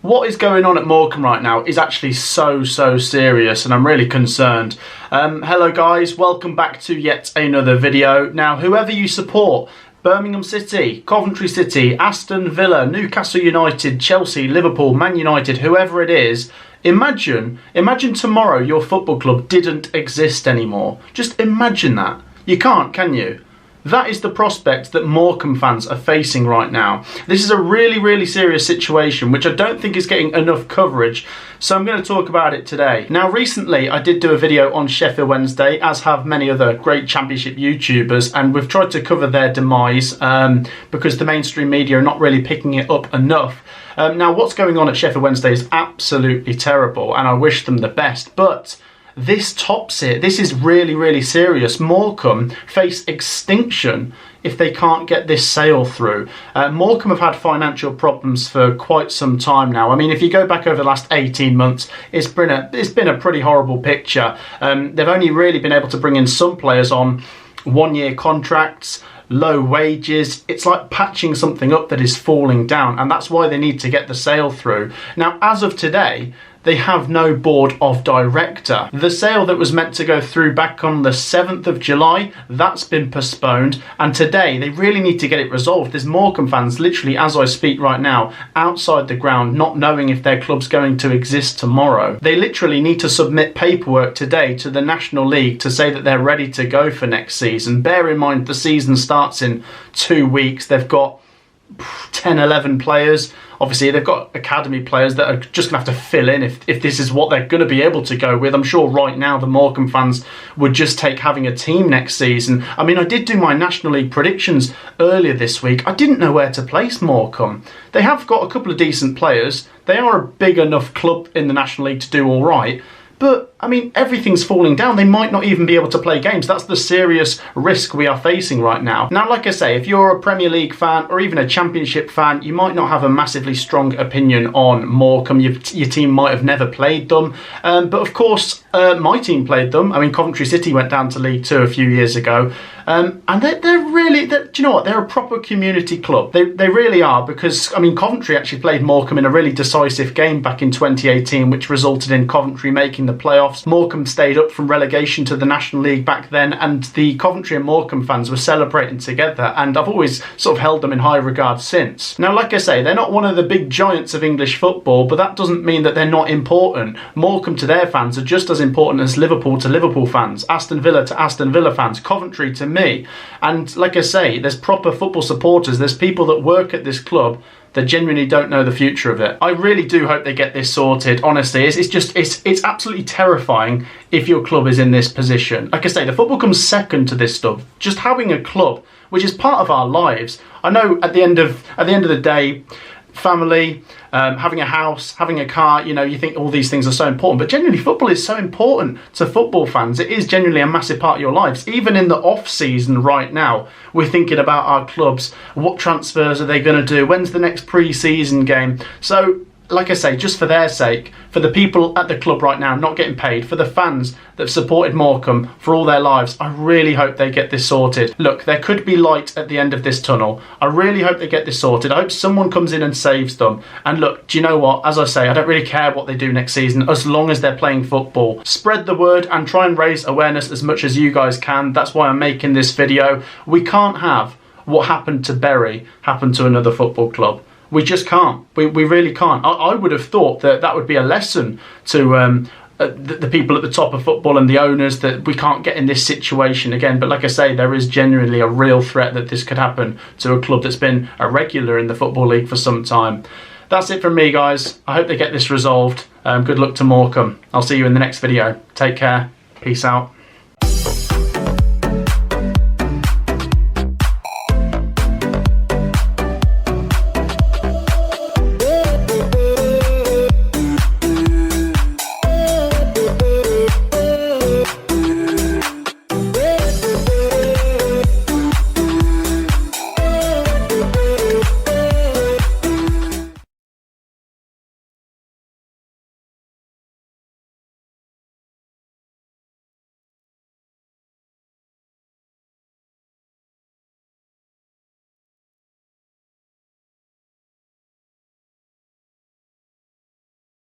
What is going on at Morecambe right now is actually so serious, and I'm really concerned. Hello guys, welcome back to yet another video. Now, whoever you support, Birmingham City, Coventry City, Aston Villa, Newcastle United, Chelsea, Liverpool, Man United, whoever it is, imagine tomorrow your football club didn't exist anymore. Just imagine that. You can't, can you? That is the prospect that Morecambe fans are facing right now. This is a really serious situation which I don't think is getting enough coverage, so I'm going to talk about it today. Now, recently I did do a video on Sheffield Wednesday, as have many other great Championship YouTubers, and we've tried to cover their demise because the mainstream media are not really picking it up enough. Now, what's going on at Sheffield Wednesday is absolutely terrible, and I wish them the best, but this tops it. This is really serious. Morecambe face extinction if they can't get this sale through. Morecambe have had financial problems for quite some time now. I mean, if you go back over the last 18 months, it's been a pretty horrible picture. They've only really been able to bring in some players on one-year contracts, low wages. It's like patching something up that is falling down, and that's why they need to get the sale through. Now, as of today, they have no board of director. The sale that was meant to go through back on the 7th of July, that's been postponed, and today they really need to get it resolved. There's Morecambe fans, literally as I speak right now, outside the ground, not knowing if their club's going to exist tomorrow. They literally need to submit paperwork today to the National League to say that they're ready to go for next season. Bear in mind, the season starts in 2 weeks. They've got 10, 11 players. Obviously, they've got academy players that are just going to have to fill in if this is what they're going to be able to go with. I'm sure right now the Morecambe fans would just take having a team next season. I mean, I did do my National League predictions earlier this week. I didn't know where to place Morecambe. They have got a couple of decent players. They are a big enough club in the National League to do all right. But, I mean, everything's falling down. They might not even be able to play games. That's the serious risk we are facing right now. Now, like I say, if you're a Premier League fan or even a Championship fan, you might not have a massively strong opinion on Morecambe. Your team might have never played them. But, of course, my team played them. I mean, Coventry City went down to League Two a few years ago. And they're really, do you know what? They're a proper community club. They really are, because, I mean, Coventry actually played Morecambe in a really decisive game back in 2018, which resulted in Coventry making the playoffs. Morecambe stayed up from relegation to the National League back then, and the Coventry and Morecambe fans were celebrating together, and I've always sort of held them in high regard since. Now, like I say, they're not one of the big giants of English football, but that doesn't mean that they're not important. Morecambe to their fans are just as important as Liverpool to Liverpool fans, Aston Villa to Aston Villa fans, Coventry to me. And like I say, there's proper football supporters, there's people that work at this club that genuinely don't know the future of it. I really do hope they get this sorted. Honestly, it's absolutely terrifying if your club is in this position. Like I say, the football comes second to this stuff. Just having a club, which is part of our lives. I know at the end of the day, family, having a house, having a car, you know, you think all these things are so important, but genuinely football is so important to football fans. It is genuinely a massive part of your lives. Even in the off season right now, we're thinking about our clubs. What transfers are they going to do? When's the next pre-season game? So, like I say, just for their sake, for the people at the club right now not getting paid, for the fans that have supported Morecambe for all their lives, I really hope they get this sorted. Look, there could be light at the end of this tunnel. I really hope they get this sorted. I hope someone comes in and saves them. And look, do you know what? As I say, I don't really care what they do next season as long as they're playing football. Spread the word and try and raise awareness as much as you guys can. That's why I'm making this video. We can't have what happened to Bury happen to another football club. We just can't. We really can't. I would have thought that would be a lesson to the people at the top of football and the owners, that we can't get in this situation again. But like I say, there is genuinely a real threat that this could happen to a club that's been a regular in the Football League for some time. That's it from me, guys. I hope they get this resolved. Good luck to Morecambe. I'll see you in the next video. Take care. Peace out.